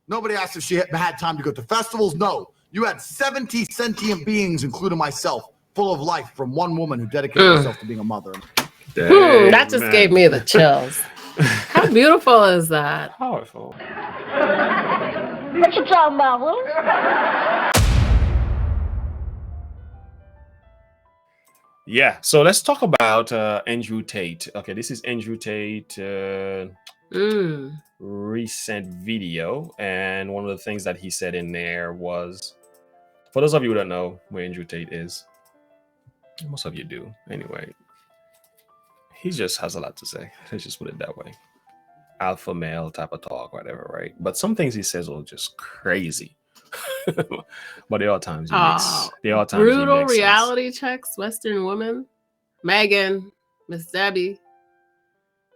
Nobody asked if she had time to go to festivals. No, you had 70 sentient beings, including myself, full of life from one woman who dedicated herself to being a mother. Dang, that just gave me the chills. How beautiful is that? Powerful. What you talking about, Willis? Yeah, so let's talk about Andrew Tate. Okay, this is Andrew Tate recent video, and one of the things that he said in there was, for those of you who don't know who Andrew Tate is, most of you do anyway, he just has a lot to say. Let's just put it that way. Alpha male type of talk, whatever, right? But some things he says are just crazy. But there are times he makes brutal reality checks, Western woman, Megan, Miss Debbie.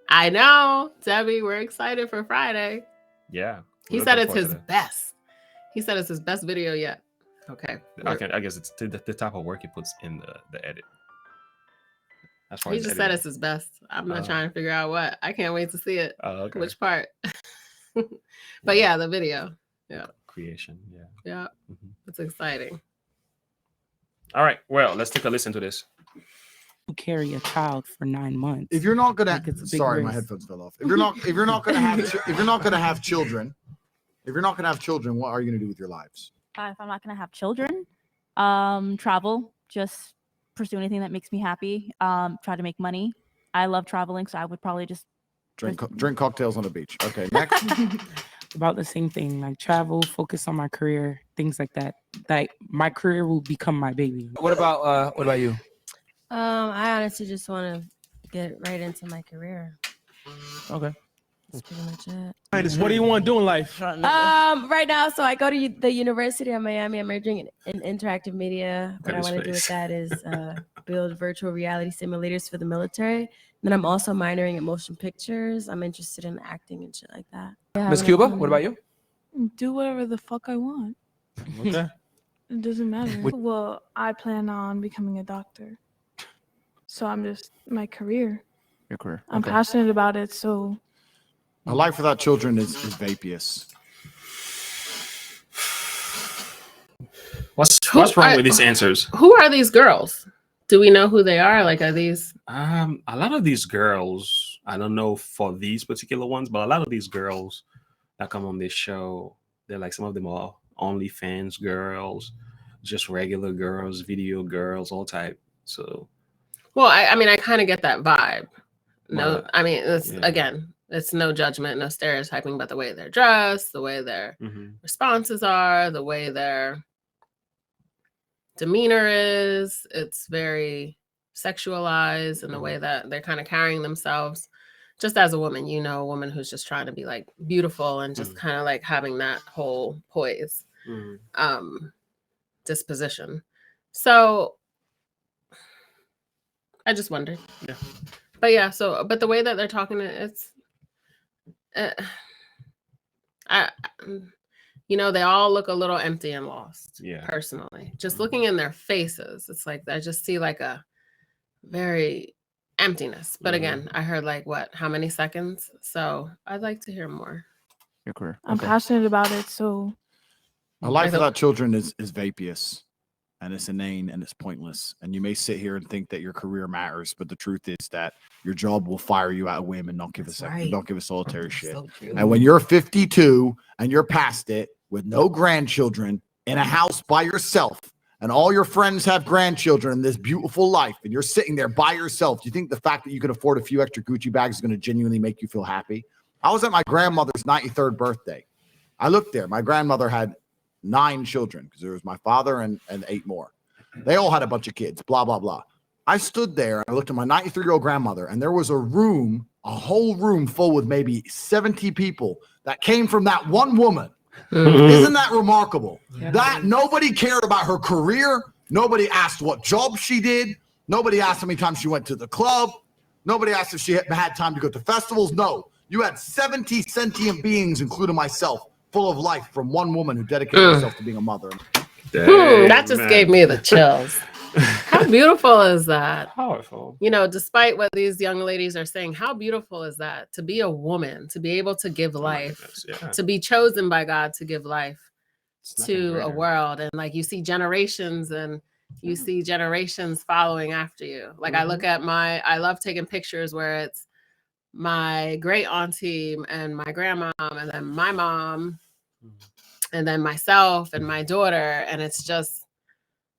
I know, Debbie, we're excited for Friday. Yeah. He said it's his best. He said it's his best video yet. Okay. I guess it's the type of work he puts in the edit. As far He as just editing. said it's his best. I'm not trying to figure out what. I can't wait to see it. Okay. Which part? But yeah, the video. Yeah. Creation. Yeah. Yeah. It's exciting. All right. Well, let's take a listen to this. Carry a child for 9 months. If you're not gonna, Like, it's a big sorry, risk. my headphones fell off. If you're not gonna have, if you're not gonna have children, what are you gonna do with your lives? If I'm not gonna have children, travel, just pursue anything that makes me happy. Try to make money. I love traveling, so I would probably just Drink cocktails on the beach. Okay, next. About the same thing, like travel, focus on my career, things like that. Like my career will become my baby. What about you? I honestly just want to get right into my career. Okay. That's pretty much it. What do you want to do in life? Right now, so I go to the University of Miami. I'm majoring in interactive media. What I want to do with that is build virtual reality simulators for the military. Then I'm also minoring in motion pictures. I'm interested in acting and shit like that. Yeah, Miss Cuba, what about you? Do whatever the fuck I want. Okay. It doesn't matter. Well, I plan on becoming a doctor. So I'm just my career. Your career. I'm passionate about it, so A life without children is vapious. What's wrong with these answers? Who are these girls? Do we know who they are? Like, are these? A lot of these girls, I don't know for these particular ones, but a lot of these girls that come on this show, they're like, some of them are OnlyFans girls, just regular girls, video girls, all type. So, Well, I mean, I kind of get that vibe. No, Well, I mean, it's yeah. again, it's no judgment, no stereotyping, but the way they're dressed, the way their responses are, the way their demeanor is, it's very sexualized in the way that they're kind of carrying themselves. Just as a woman, you know, a woman who's just trying to be like beautiful and just kind of like having that whole poise, disposition. So I just wondered. Yeah. But yeah, so, but the way that they're talking, it's, you know, they all look a little empty and lost. Yeah. Personally, just looking in their faces, it's like I just see like a very emptiness. But again, I heard like what, how many seconds? So I'd like to hear more. Your career. I'm passionate about it, so A life without children is vapious, and it's inane and it's pointless. And you may sit here and think that your career matters, but the truth is that your job will fire you out of whim and not give a solitary shit. So true. And when you're 52 and you're past it with no grandchildren in a house by yourself, and all your friends have grandchildren in this beautiful life, and you're sitting there by yourself, do you think the fact that you can afford a few extra Gucci bags is going to genuinely make you feel happy? I was at my grandmother's 93rd birthday. I looked there. My grandmother had 9 children because there was my father and 8 more. They all had a bunch of kids, blah, blah, blah. I stood there. I looked at my 93-year-old grandmother, and there was a whole room full with maybe 70 people that came from that one woman. Isn't that remarkable? Yeah. That nobody cared about her career. Nobody asked what job she did. Nobody asked how many times she went to the club. Nobody asked if she had time to go to festivals. No, you had 70 sentient beings, including myself, full of life from one woman who dedicated herself to being a mother. That just gave me the chills. How beautiful is that? Powerful. You know, despite what these young ladies are saying, how beautiful is that to be a woman, to be able to give Oh my life, goodness, yeah. to be chosen by God to give life It's nothing to a greater. world. And like you see generations and you see generations following after you. Like I look at I love taking pictures where it's my great auntie and my grandma and then my mom and then myself and my daughter. And it's just,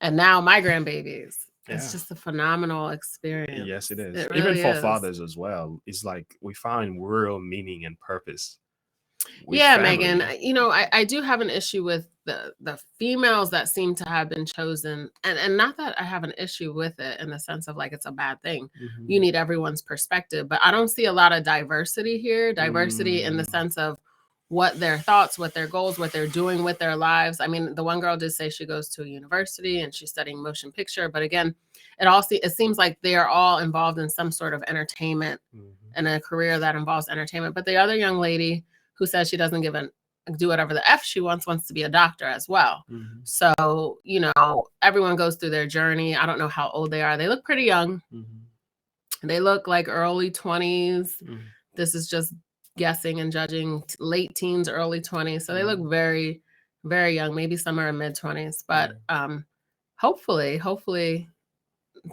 and now my grandbabies. It's Yeah. just a phenomenal experience. Yes, it is. It Even really for is. fathers as well. It's like we find real meaning and purpose. with Yeah, family. Megan, you know, I do have an issue with the females that seem to have been chosen, and not that I have an issue with it in the sense of like it's a bad thing. Mhm. You need everyone's perspective, but I don't see a lot of diversity here. Diversity in the sense of what their thoughts, what their goals, what they're doing with their lives. I mean, the one girl did say she goes to a university and she's studying motion picture, but again, it seems like they are all involved in some sort of entertainment and a career that involves entertainment. But the other young lady who says she doesn't do whatever the F she wants to be a doctor as well. So, you know, everyone goes through their journey. I don't know how old they are. They look pretty young. They look like early 20s. This is just guessing and judging, late teens, early 20s. So they look very, very young, maybe some are in mid 20s, but hopefully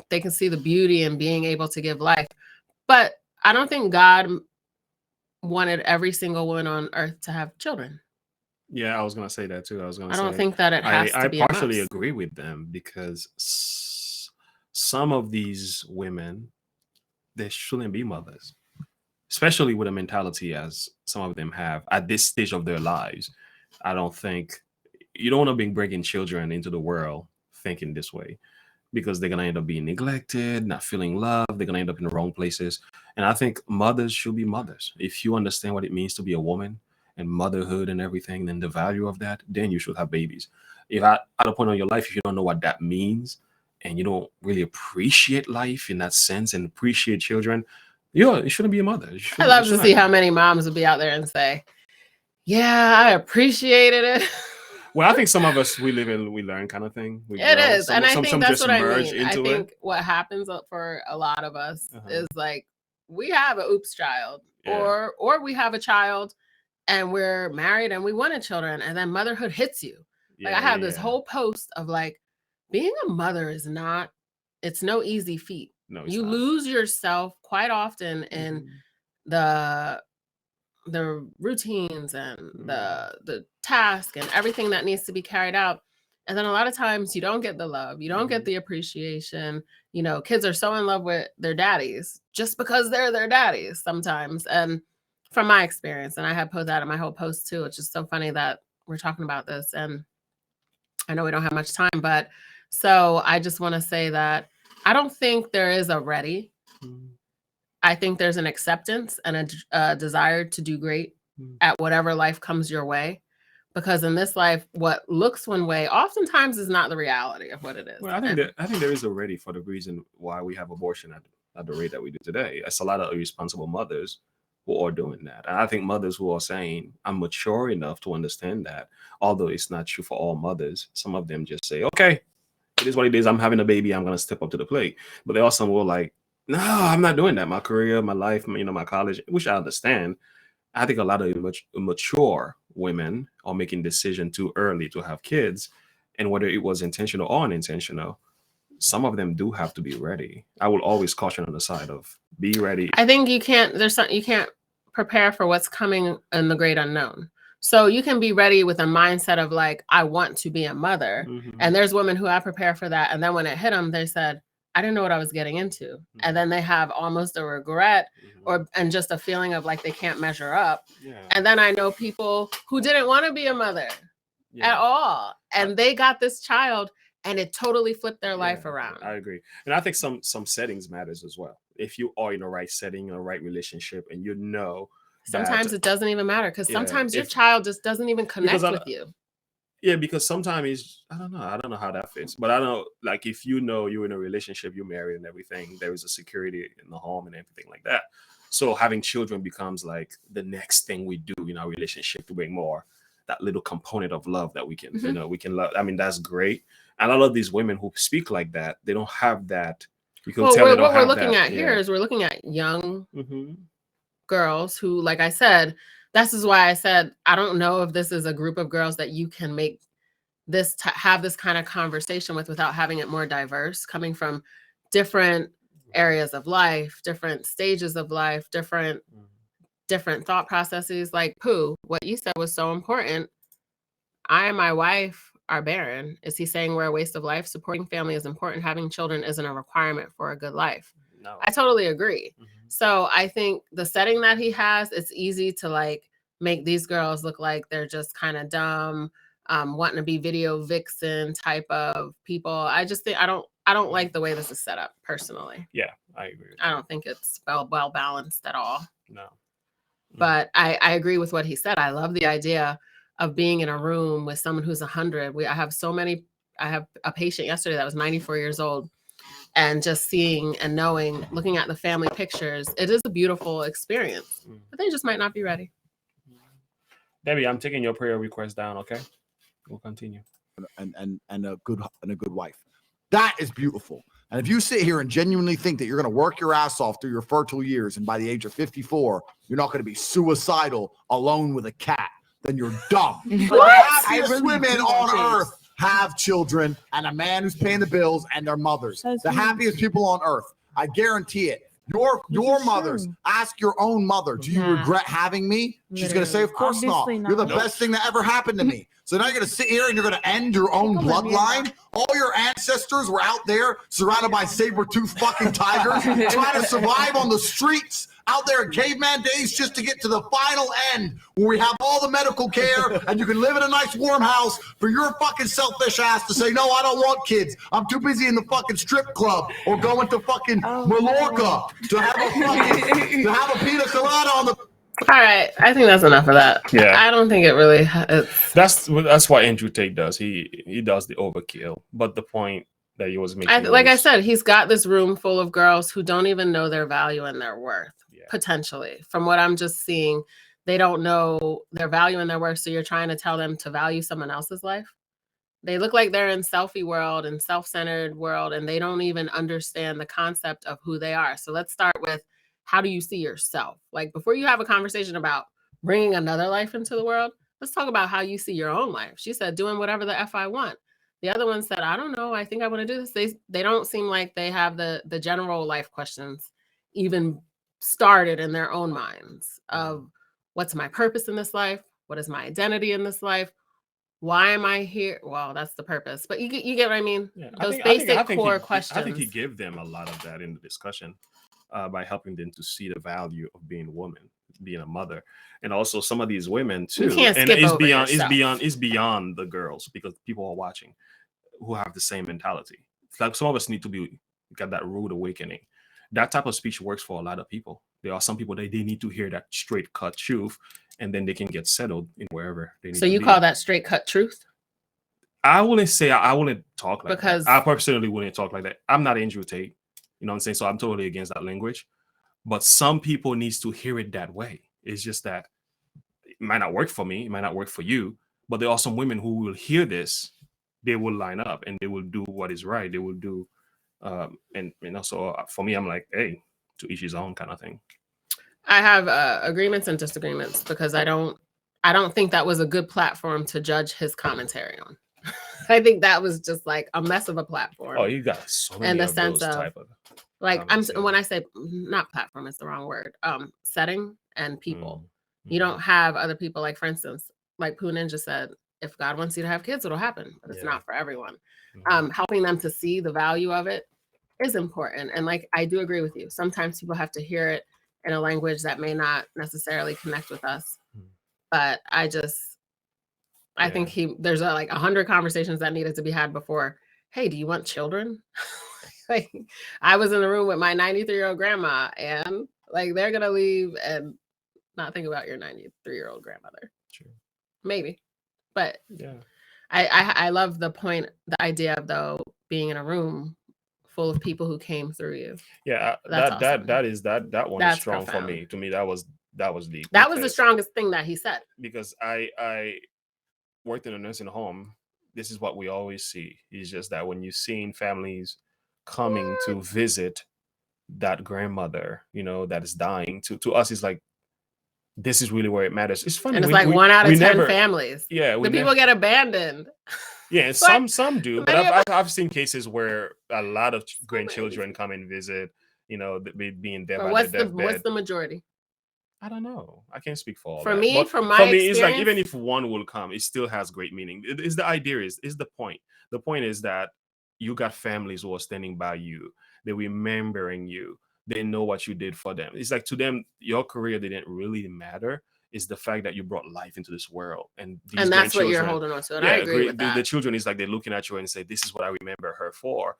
they can see the beauty in being able to give life. But I don't think God wanted every single woman on earth to have children. Yeah, I was gonna say that too. I don't think that it has to be I a partially must. agree with them because some of these women, they shouldn't be mothers, especially with a mentality as some of them have at this stage of their lives. I don't think you don't want to be bringing children into the world thinking this way because they're gonna end up being neglected, not feeling love. They're gonna end up in the wrong places. And I think mothers should be mothers. If you understand what it means to be a woman and motherhood and everything, then the value of that, then you should have babies. If at a point in your life, if you don't know what that means and you don't really appreciate life in that sense and appreciate children, you shouldn't be a mother. I love to see how many moms would be out there and say, yeah, I appreciated it. Well, I think some of us, we live and we learn kind of thing. It is. And I think that's just what I merge mean. I into think it. what happens for a lot of us is like, we have a oops child or we have a child and we're married and we wanted children and then motherhood hits you. Like I have this whole post of like, being a mother is not, it's no easy feat. No, it's you not. lose yourself quite often in the routines and the task and everything that needs to be carried out. And then a lot of times you don't get the love, you don't get the appreciation. You know, kids are so in love with their daddies just because they're their daddies sometimes. And from my experience, and I had put that in my whole post too, it's just so funny that we're talking about this. And I know we don't have much time, but so I just want to say that I don't think there is a ready. I think there's an acceptance and a desire to do great at whatever life comes your way. Because in this life, what looks one way oftentimes is not the reality of what it is. Well, I think there is a ready for the reason why we have abortion at the rate that we do today. It's a lot of irresponsible mothers who are doing that. And I think mothers who are saying, I'm mature enough to understand that, although it's not true for all mothers, some of them just say, okay, it is what it is. I'm having a baby. I'm going to step up to the plate. But there are some who are like, no, I'm not doing that. My career, my life, my college, which I understand. I think a lot of mature women are making decisions too early to have kids. And whether it was intentional or unintentional, some of them do have to be ready. I will always caution on the side of be ready. I think you can't prepare for what's coming in the great unknown. So you can be ready with a mindset of like, I want to be a mother. And there's women who I prepare for that. And then when it hit them, they said, I didn't know what I was getting into. And then they have almost a regret and just a feeling of like they can't measure up. And then I know people who didn't want to be a mother at all. And they got this child and it totally flipped their life around. I agree. And I think some settings matters as well. If you are in the right setting, in the right relationship, and you know sometimes it doesn't even matter because sometimes your child just doesn't even connect with you. Yeah, because sometimes I don't know how that fits, but I know like if you know you're in a relationship, you're married and everything, there is a security in the home and everything like that. So having children becomes like the next thing we do in our relationship to bring more that little component of love that we can, Mm-hmm. you know, we can love. I mean, that's great. And a lot of these women who speak like that, they don't have that. You can tell they don't what we're have looking that. at here is we're looking at young Mm-hmm. girls who, like I said, this is why I said I don't know if this is a group of girls that you can make this have this kind of conversation with without having it more diverse, coming from different areas of life, different stages of life, different thought processes. Like Pooh, what you said was so important. I and my wife are barren. Is he saying we're a waste of life? Supporting family is important. Having children isn't a requirement for a good life. No. I totally agree. So I think the setting that he has, it's easy to like make these girls look like they're just kind of dumb, wanting to be video vixen type of people. I just think I don't like the way this is set up personally. Yeah, I agree. I don't think it's well balanced at all. No. But I agree with what he said. I love the idea of being in a room with someone who's 100. I have a patient yesterday that was 94 years old, and just seeing and knowing, looking at the family pictures, it is a beautiful experience, but they just might not be ready. Debbie, I'm taking your prayer request down. Okay, we'll continue. And a good wife. That is beautiful. And if you sit here and genuinely think that you're going to work your ass off through your fertile years, and by the age of 54, you're not going to be suicidal alone with a cat, then you're dumb. The happiest women on earth have children and a man who's paying the bills and their mothers. The happiest people on earth. I guarantee it. Your mothers. Ask your own mother. Do you regret having me? She's going to say, of course not. You're the best thing that ever happened to me. So now you're going to sit here and you're going to end your own bloodline. All your ancestors were out there surrounded by saber-toothed fucking tigers trying to survive on the streets out there in caveman days just to get to the final end where we have all the medical care and you can live in a nice warm house for your fucking selfish ass to say, no, I don't want kids. I'm too busy in the fucking strip club or going to fucking Mallorca to have a pina colada on the... All right, I think that's enough of that. Yeah. I don't think it really. That's what Andrew Tate does. He does the overkill. But the point that he was making, Like I said, he's got this room full of girls who don't even know their value and their worth. Potentially, from what I'm just seeing, they don't know their value and their worth. So you're trying to tell them to value someone else's life. They look like they're in selfie world and self-centered world, and they don't even understand the concept of who they are. So let's start with, how do you see yourself? Like, before you have a conversation about bringing another life into the world, let's talk about how you see your own life. She said, doing whatever the F I want. The other one said, I don't know. I think I want to do this. They don't seem like they have the general life questions even started in their own minds of, what's my purpose in this life? What is my identity in this life? Why am I here? Well, that's the purpose. But you get what I mean? Yeah, Those basic core questions. I think he gave them a lot of that in the discussion by helping them to see the value of being a woman, being a mother, and also some of these women too. You can't and skip it's over beyond yourself. it's beyond the girls, because people are watching who have the same mentality. It's like some of us need to get that rude awakening. That type of speech works for a lot of people. There are some people that they need to hear that straight cut truth, and then they can get settled in wherever they need. So you call that straight cut truth? I wouldn't say I wouldn't talk like because that. I personally wouldn't talk like that. I'm not Andrew Tate. You know what I'm saying? So I'm totally against that language. But some people needs to hear it that way. It's just that it might not work for me. It might not work for you. But there are some women who will hear this. They will line up and they will do what is right. They will do. And you know, so for me, I'm like, hey, to each his own kind of thing. I have agreements and disagreements, because I don't think that was a good platform to judge his commentary on. I think that was just like a mess of a platform. Oh, you got so many of those type of like, when I say not platform, it's the wrong word. Setting and people. You don't have other people, like, for instance, like Pooh Ninja said, if God wants you to have kids, it'll happen, but it's not for everyone. Helping them to see the value of it is important. And like, I do agree with you. Sometimes people have to hear it in a language that may not necessarily connect with us. But I think there's like 100 conversations that needed to be had before. Hey, do you want children? Like, I was in the room with my 93-year-old grandma, and like, they're gonna leave and not think about your 93-year-old grandmother. True. Maybe. But yeah, I love the point, the idea of, though, being in a room full of people who came through you. Yeah, That's that awesome. that one That's is strong profound. for me. To me, that was deep. That was the strongest thing that he said. Because I worked in a nursing home, this is what we always see. It's just that when you're seeing families coming to visit that grandmother, that is dying, to us, it's like, this is really where it matters. It's funny. And it's like 1 out of 10 never, families. Yeah. The people get abandoned. Yeah, But some do, but I've seen cases where a lot of grandchildren come and visit, being there by what's their deathbed. what's the majority? I don't know. I can't speak for all For that. me, But from my for me, it's like, experience- even if one will come, it still has great meaning. Is the idea is the point. The point is that you got families who are standing by you. They're remembering you. They know what you did for them. It's like, to them, your career didn't really matter. It's the fact that you brought life into this world, and that's what you're holding on to. And I agree with that. The children is like, they're looking at you and say, "This is what I remember her for.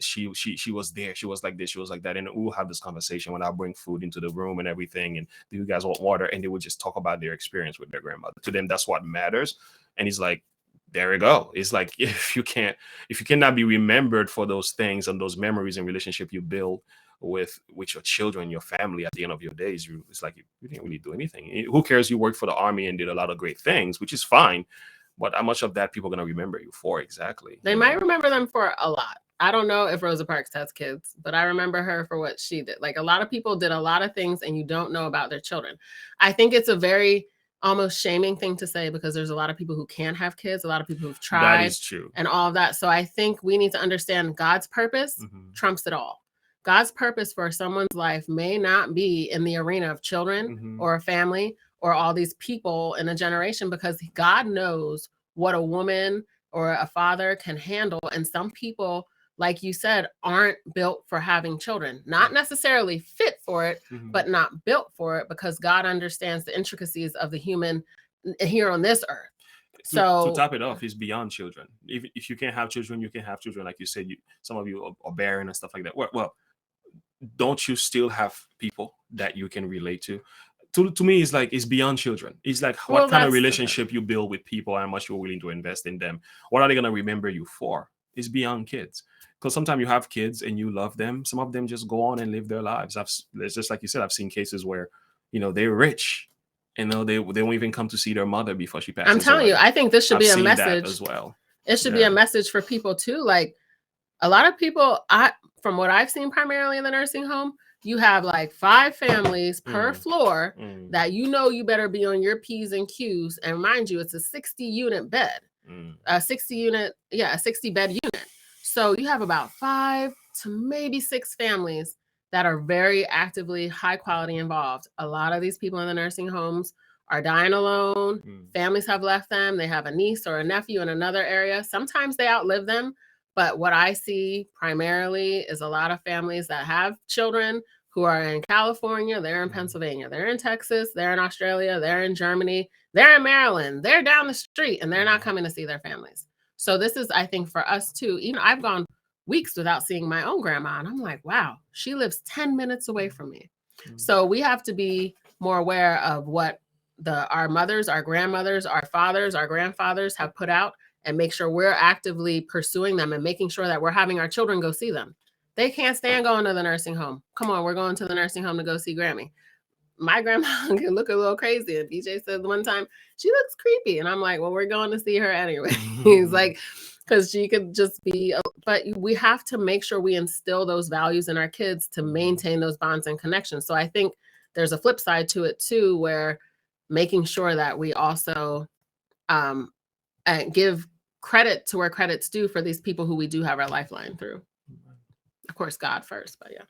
She was there. She was like this. She was like that." And we'll have this conversation when I bring food into the room and everything. And do you guys want water? And they would just talk about their experience with their grandmother. To them, that's what matters. And he's like, there we go. It's like, if you cannot be remembered for those things and those memories and relationship you build with your children, your family, at the end of your days, it's like you didn't really do anything. Who cares? You worked for the army and did a lot of great things, which is fine, but how much of that people are going to remember you for? Exactly. They might remember them for a lot. I don't know if Rosa Parks has kids, but I remember her for what she did. Like, a lot of people did a lot of things and you don't know about their children. I think it's a very almost shaming thing to say, because there's a lot of people who can't have kids, a lot of people who've tried. That is true. And all of that. So I think we need to understand God's purpose trumps it all. God's purpose for someone's life may not be in the arena of children or a family or all these people in a generation, because God knows what a woman or a father can handle. And some people, like you said, aren't built for having children, not necessarily fit for it, but not built for it, because God understands the intricacies of the human here on this earth. So to top it off, is beyond children. If you can't have children, you can have children. Like you said, some of you are barren and stuff like that. Well, don't you still have people that you can relate to? To me, it's like, it's beyond children. It's like, what kind of relationship you build with people and how much you're willing to invest in them. What are they going to remember you for? It's beyond kids. Because sometimes you have kids and you love them. Some of them just go on and live their lives. It's just like you said, I've seen cases where, they're rich. They won't even come to see their mother before she passes I'm telling away. you, I think this should be a message as well. It should be a message for people too. Like, a lot of people, from what I've seen primarily in the nursing home, you have like 5 families per floor that you better be on your P's and Q's. And mind you, it's a 60-unit bed, a 60-bed unit. So you have about 5 to maybe 6 families that are very actively high quality involved. A lot of these people in the nursing homes are dying alone. Families have left them. They have a niece or a nephew in another area. Sometimes they outlive them. But what I see primarily is a lot of families that have children who are in California, they're in Pennsylvania, they're in Texas, they're in Australia, they're in Germany, they're in Maryland, they're down the street, and they're not coming to see their families. So this is, I think, for us too. I've gone weeks without seeing my own grandma, and I'm like, wow, she lives 10 minutes away from me. So we have to be more aware of what our mothers, our grandmothers, our fathers, our grandfathers have put out, and make sure we're actively pursuing them and making sure that we're having our children go see them. They can't stand going to the nursing home. Come on, we're going to the nursing home to go see Grammy. My grandma can look a little crazy. And BJ said one time, she looks creepy. And I'm like, well, we're going to see her anyway. He's like, because she could just be, but we have to make sure we instill those values in our kids to maintain those bonds and connections. So I think there's a flip side to it too, where making sure that we also give credit to where credit's due for these people who we do have our lifeline through. Of course, God first, but yeah.